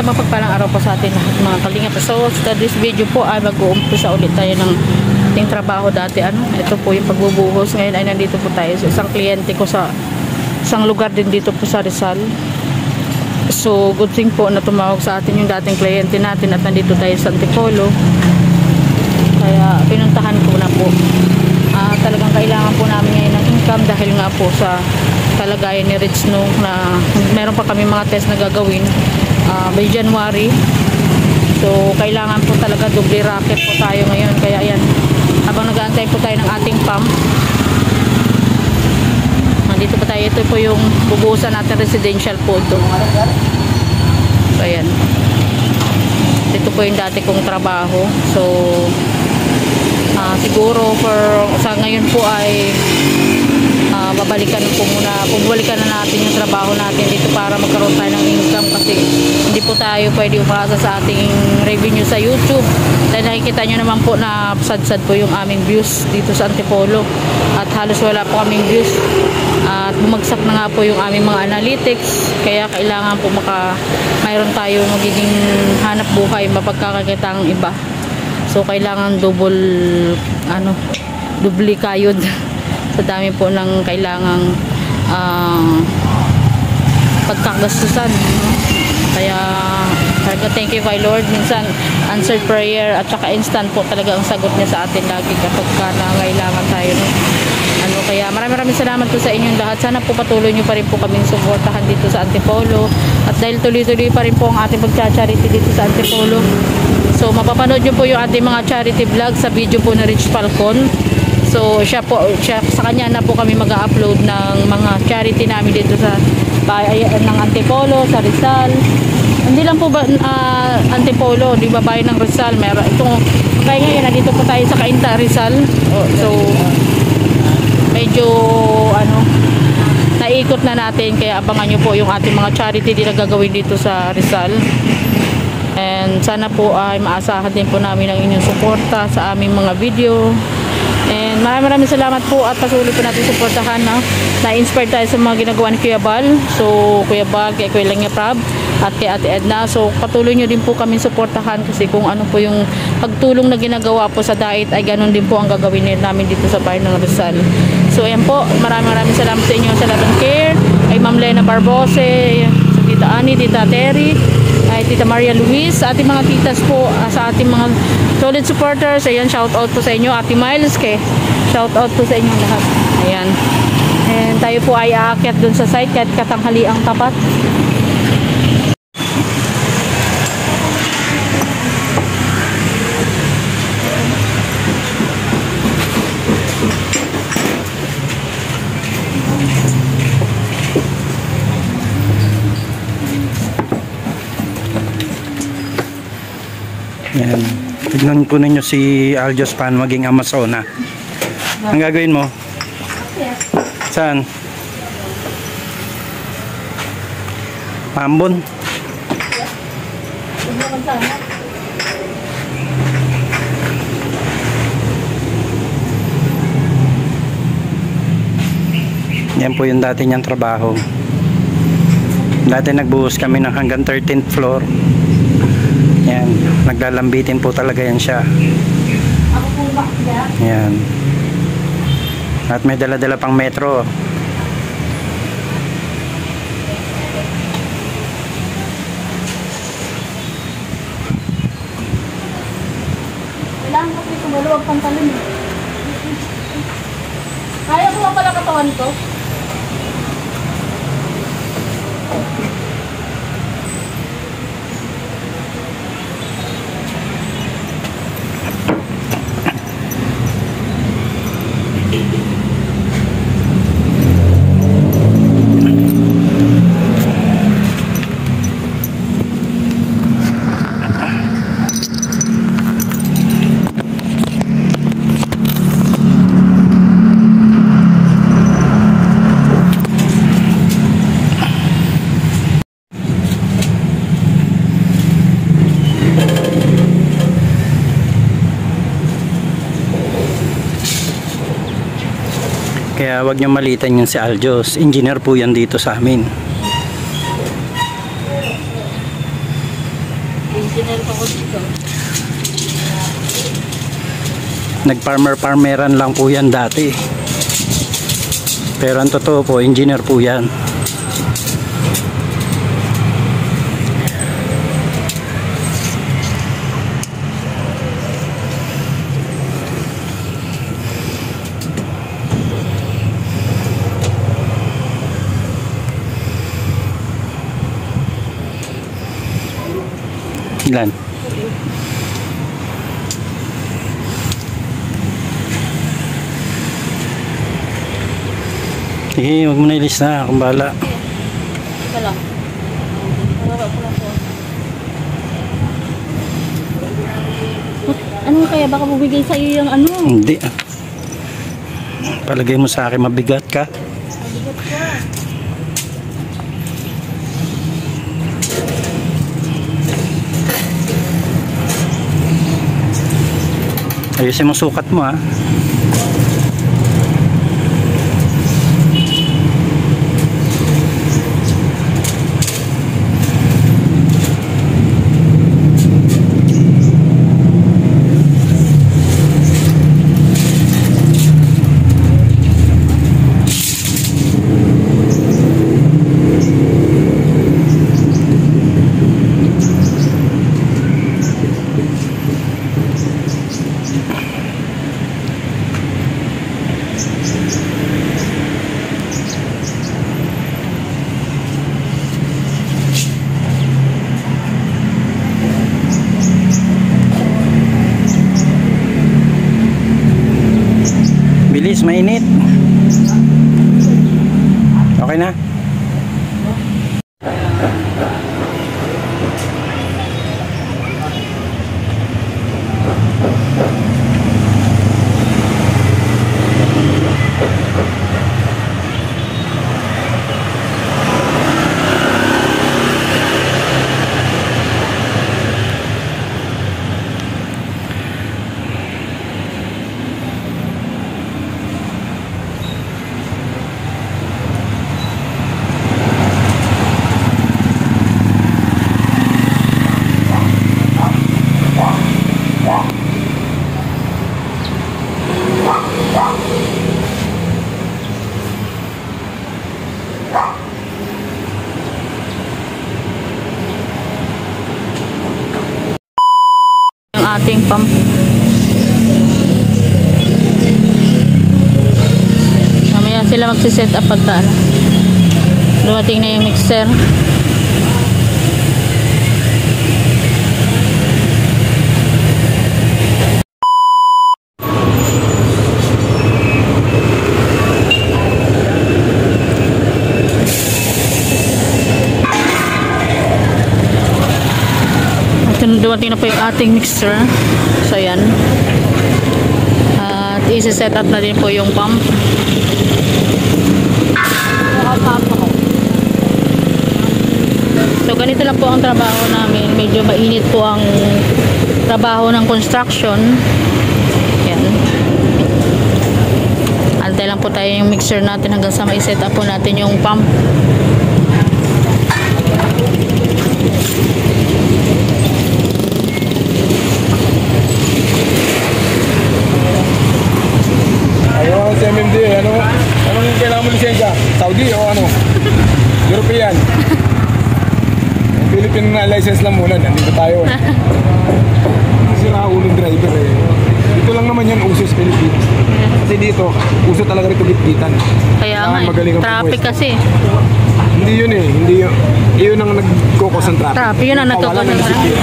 Isang mapagpalang araw po sa atin lahat mga kalingap. So sa this video po ay mag-uumpisa ulit tayo ng ating trabaho dati. Ito po yung pagbubuhos. Ngayon ay nandito po tayo sa isang kliyente ko sa isang lugar din dito po sa Rizal. So good thing po na tumawag sa atin yung dating kliyente natin at nandito tayo sa Antipolo. Kaya pinuntahan ko na po. Talagang kailangan po namin ngayon ng income dahil nga po sa kalagayan ni Rich Snow na meron pa kami mga test na gagawin by January. So kailangan po talaga double racket po tayo ngayon. Kaya ayan, habang nag-aantay po tayo ng ating pump, nandito po tayo. Ito po yung bubuhusan natin, residential po ito. So ayan, dito po yung dati kong trabaho. So siguro sa ngayon po ay babalikan na natin yung trabaho natin dito para magkaroon tayo ng income, kasi hindi po tayo pwede umasa sa ating revenue sa YouTube. Dahil nakikita nyo naman po na sad-sad po yung aming views dito sa Antipolo at halos wala po kaming views at bumagsak na nga po yung aming mga analytics. Kaya kailangan po mayroon tayo magiging hanap buhay, mapagkakakita ang iba. So kailangan double kayod sa dami po ng kailangang pagkakagastusan. Kaya thank you kay Lord. Minsan answered prayer at saka instant po talaga ang sagot niya sa atin lagi kapag nangailangan tayo. Kaya maraming salamat po sa inyong lahat. Sana po patuloy nyo pa rin po kaming suportahan dito sa Antipolo. At dahil tuloy-tuloy pa rin po ang ating pagcha-charity dito sa Antipolo, so mapapanood nyo po yung ating mga charity vlog sa video po na Rich Falcon. So siya sa kanya na po kami mag-upload ng mga charity namin dito sa bayan ng Antipolo, sa Rizal. Hindi lang po ba Antipolo, di ba bayan ng Rizal, meron itong kaya ngayon nandito po tayo sa Cainta, Rizal. So medyo naikot na natin, kaya abangan nyo po yung ating mga charity din na gagawin dito sa Rizal. And sana po ay maasahan din po namin ang inyong suporta sa aming mga video. And maraming salamat po at patuloy po natin suportahan. Na-inspire tayo sa mga ginagawa ni Kuya Bal. So Kuya Bal, kay Kuya Langya Prab at kay Ate Edna. So patuloy nyo din po kami suportahan, kasi kung ano po yung pagtulong na ginagawa po sa diet ay ganun din po ang gagawin namin dito sa bayan ng Rizal. So ayan po, maraming salamat sa inyo sa lahat ng care. Kay Ma'am Lena Barbose, sa Tita Annie, Tita Terry, ay Tita Maria Luis, ating mga titas po, sa ating mga solid supporters. Ayan, shout out po sa inyo. Ate Miles, shout out po sa inyo lahat. Ayan. And tayo po ay aakyat dun sa site kahit katanghali ang tapat. Yan. Tignan po ninyo si Aljos Pan maging Amazona. Ang gagawin mo? Saan? Ambon? Yan po yung dati niyang trabaho. Dati nagbuhos kami ng hanggang 13th floor. Yan, naglalambitin po talaga yan siya. Yan. At may dala-dala pang metro. Kailangan ko ito maluwag pang talon. Kaya ko pala katawan to. Kaya wag niyo malitan yung si Aljos. Engineer po yan dito sa amin. engineer pa ko dito. Nag-farmer-farmeran lang po yan dati. Pero ang totoo po, engineer po yan. Ilan? Sige, huwag mo na ilista. Akong bahala. Ika lang. Maraba ko lang po. Ano kaya? Baka bubigay sa iyo yung ano? Hindi. Palagay mo sa akin, mabigat ka. Mabigat ka. Ayusin mo sukat mo, ha. Bilis, mainit. Okay na? Yung ating pump. Mamaya sila magsiset up pagka ano. Dumating na yung mixer. Dumating na po yung ating mixer. So yan. At isi-set up na din po yung pump. So ganito lang po ang trabaho namin. Medyo mainit po ang trabaho ng construction. Yan. Antay lang po tayo yung mixer natin hanggang sa mai-set up po natin yung pump. Ayaw sa MMD, anong kailangan mo lisensya? Saudi o ano? European. Philippine na license lang muna, nandito tayo eh. Kasi nakahulong driver eh. Dito lang naman yan, uso sa Pilipinas. Kasi dito, uso talaga rito gitgitan. Kaya nga, traffic kasi. Hindi yun eh, hindi yun. Iyon ang nagkukos ng traffic. Traffic, yun ang nagkukos ng traffic.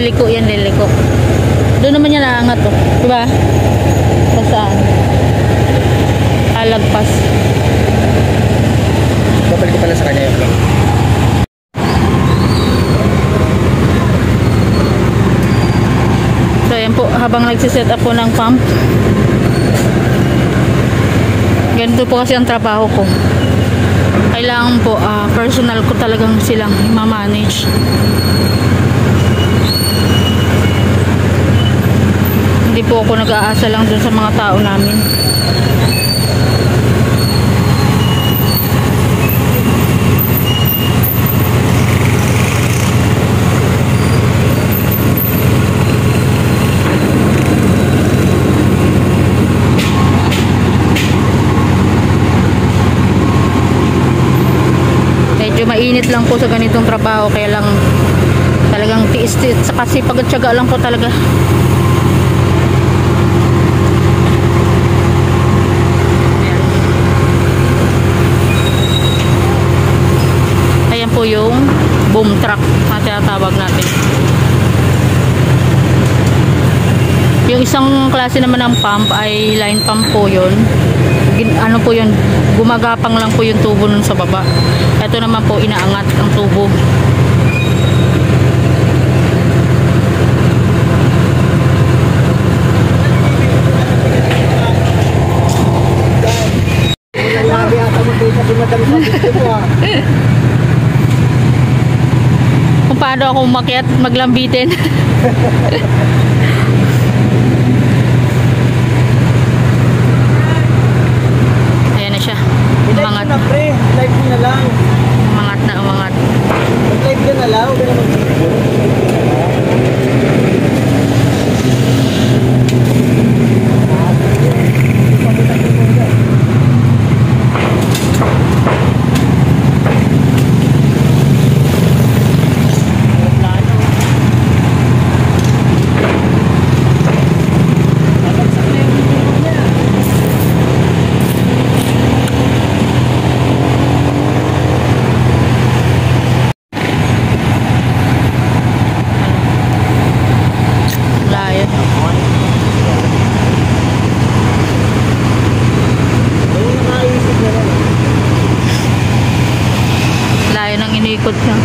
liliko yan, liliko. Doon naman yan naangat oh. Diba? Saan? Alagpas. Babalik ko pala sa kanya yung vlog. So yan po, habang nagsiset up po ng pump. Ganito po kasi ang trabaho ko. Kailangan po, personal ko talagang silang ma-manage. Hindi po ako nag-aasa lang dun sa mga tao namin. Medyo mainit lang po sa ganitong trabaho, kaya lang talagang tiis-tiis, kasi pagod-tiyaga lang po talaga. Ayan po yung boom truck na tinatawag natin. Yung isang klase naman ng pump ay line pump po yun. Ano po yun, gumagapang lang po yung tubo nun sa baba. Ito naman po, inaangat ang tubo. Kung paano ako umakyat, maglambitin. Ayan na siya. Umangat. Live mo na lang. Umangat na, umangat. Live ka na lang. Huwag ka na mag-video. Layo. Layo ng inikot niya.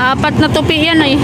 Apat na tupi yan eh.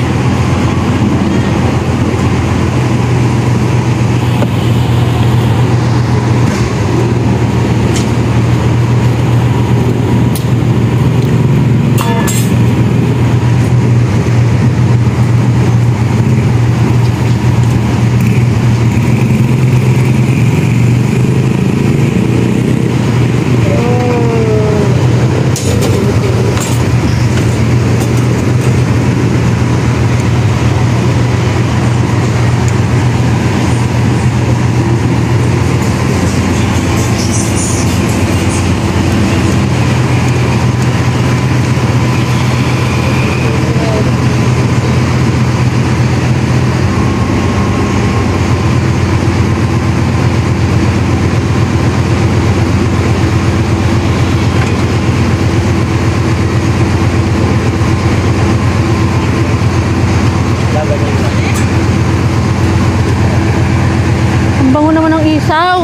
Ang bango naman ng isaw.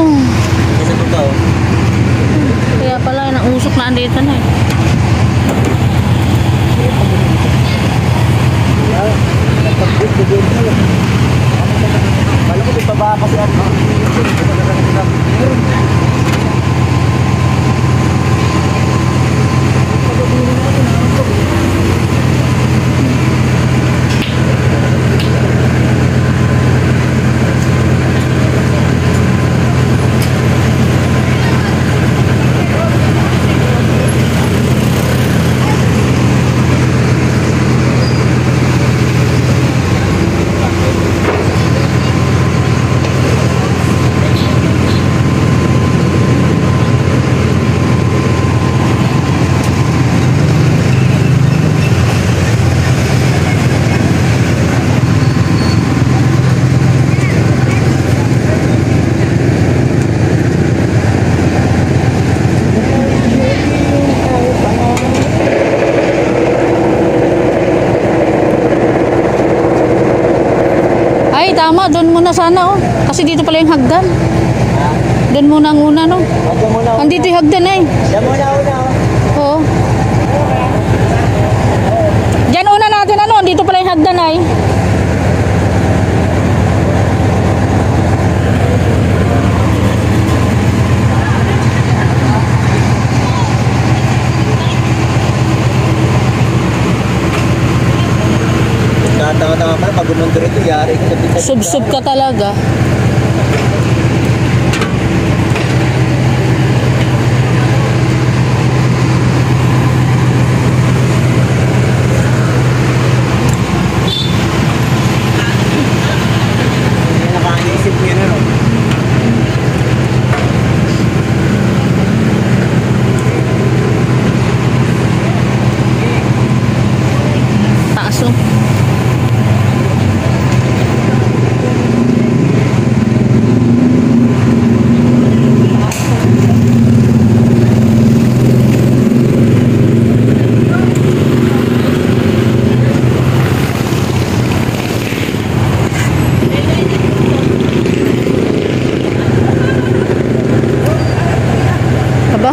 Kaya pala, nausok na andito na eh. Alam ko, may baba kasi ako. Ay, tama. Doon muna sana, oh. Kasi dito pala yung hagdan. Doon muna ang una, no? Andito yung hagdan, eh. Diyan muna una. Oo. Diyan una natin, ano? Dito pala yung hagdan, ay. Tama-tama pa, pag umundo rito, yari ka na. Sub-sub ka talaga. Nakakaisip niya na, no? Taas, oh. Aba.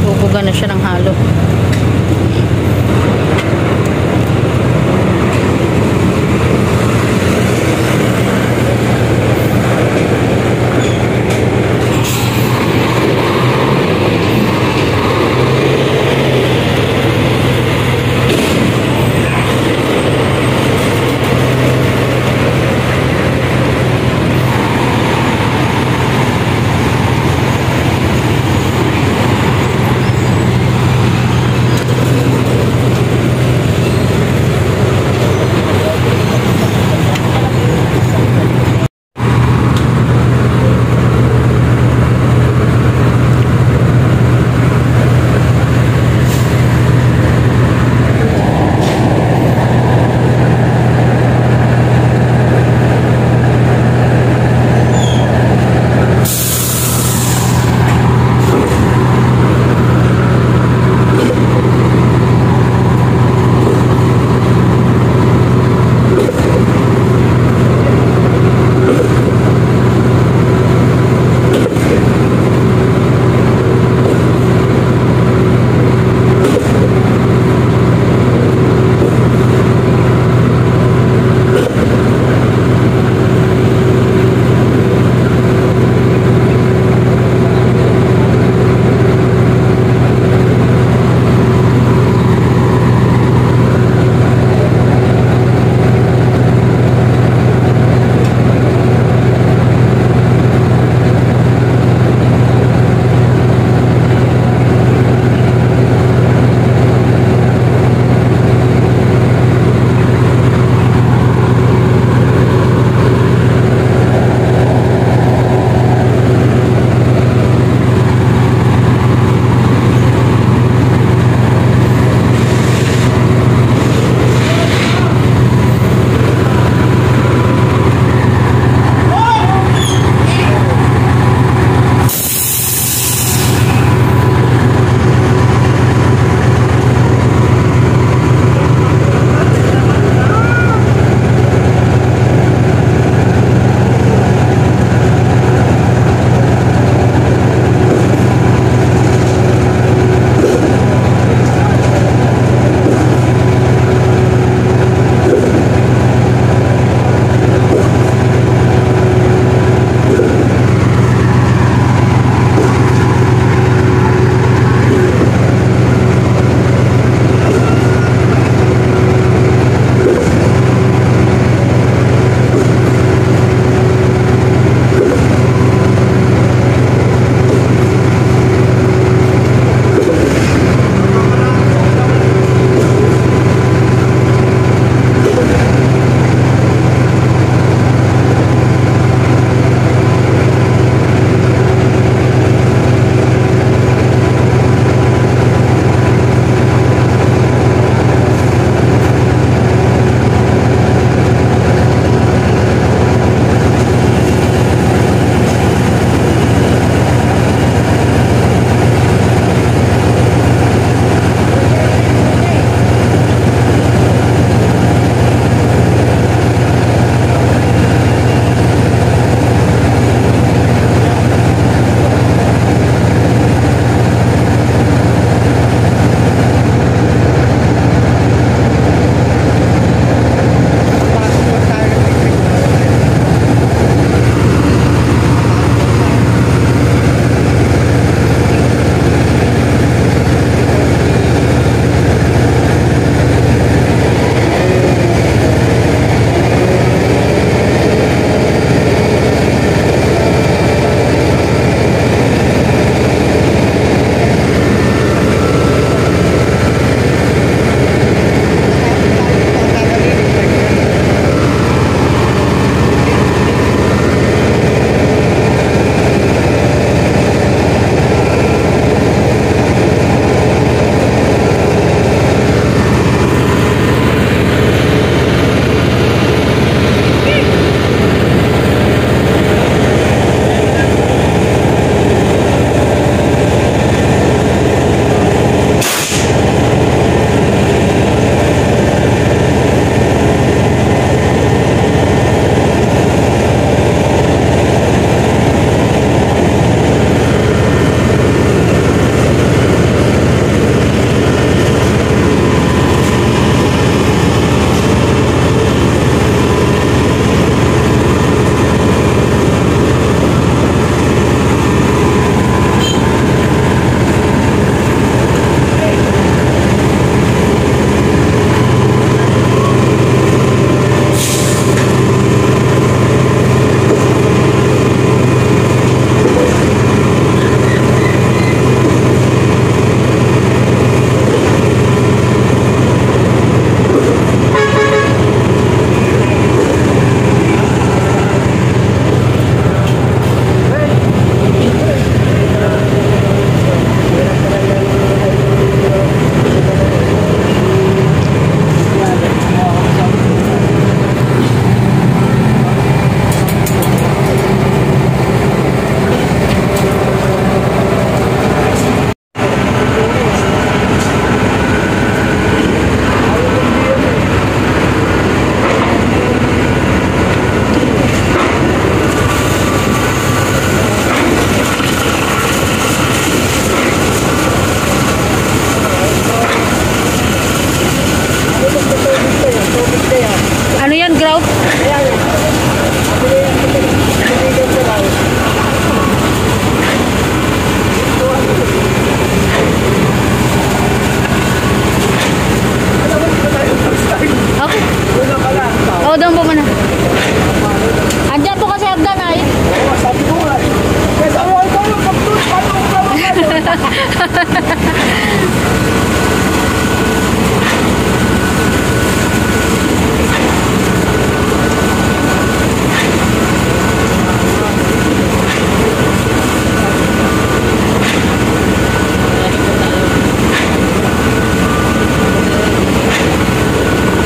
Bubuga na siya ng halo.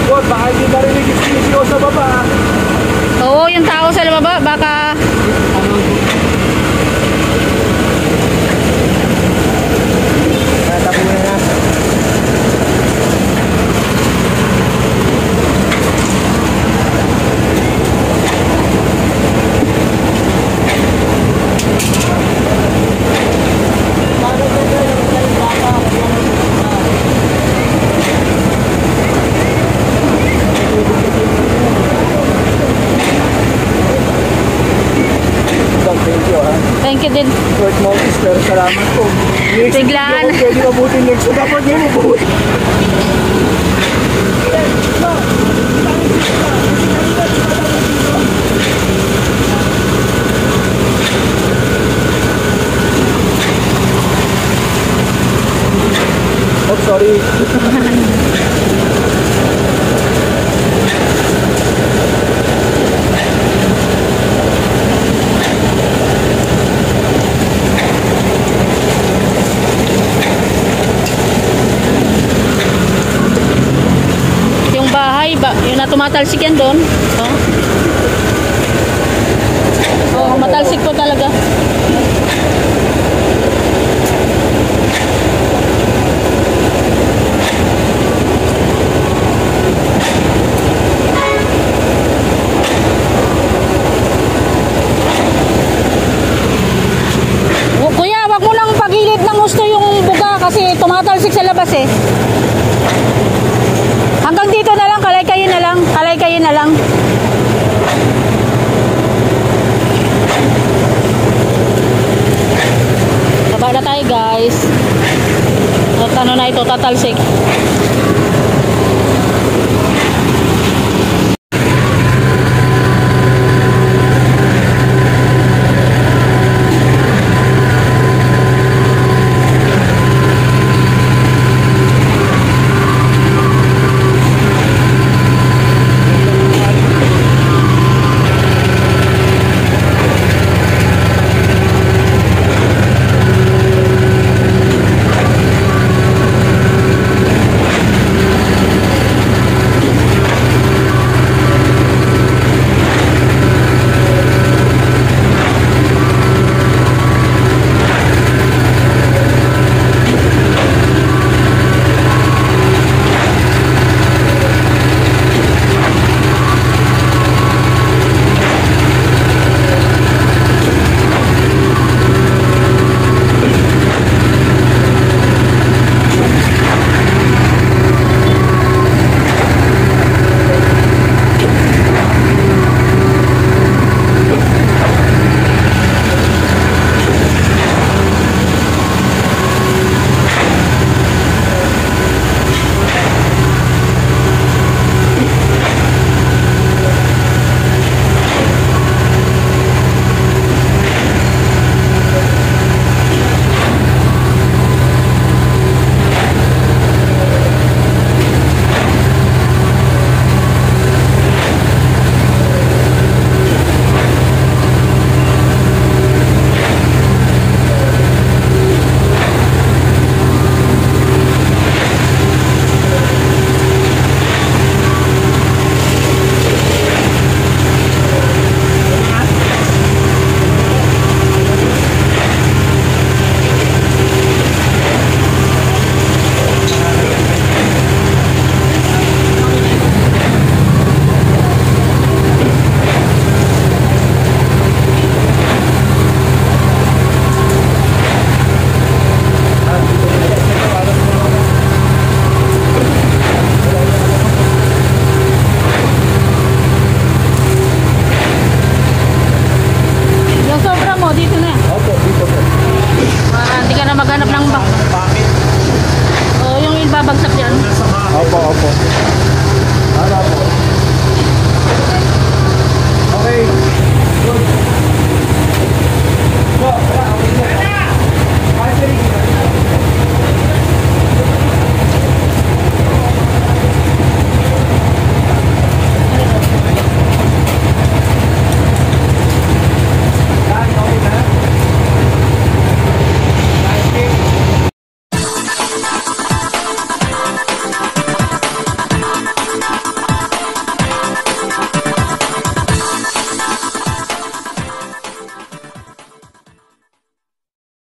Boss, baka hindi narinig yung CCO sa baba. Oo, yung tao sa baba, baka... Tapo na na. Thank you, ha. Thank you din. Short notice, pero salamat po. Next Biglaan. video ko pwede mabutin next. So, dapat ngayon mabutin. Oh, sorry. Yung bahay, yun na tumatalsik yan doon. Oh. Oh, matalsik po talaga. Oh, kuya, wag mo lang pagilid ng gusto yung buga kasi tumatalsik sa labas eh. Hanggang dito na lang, kalay kayo na lang. Kalay kayo na lang. Baba na tayo guys. At ano na ito, tatalsik.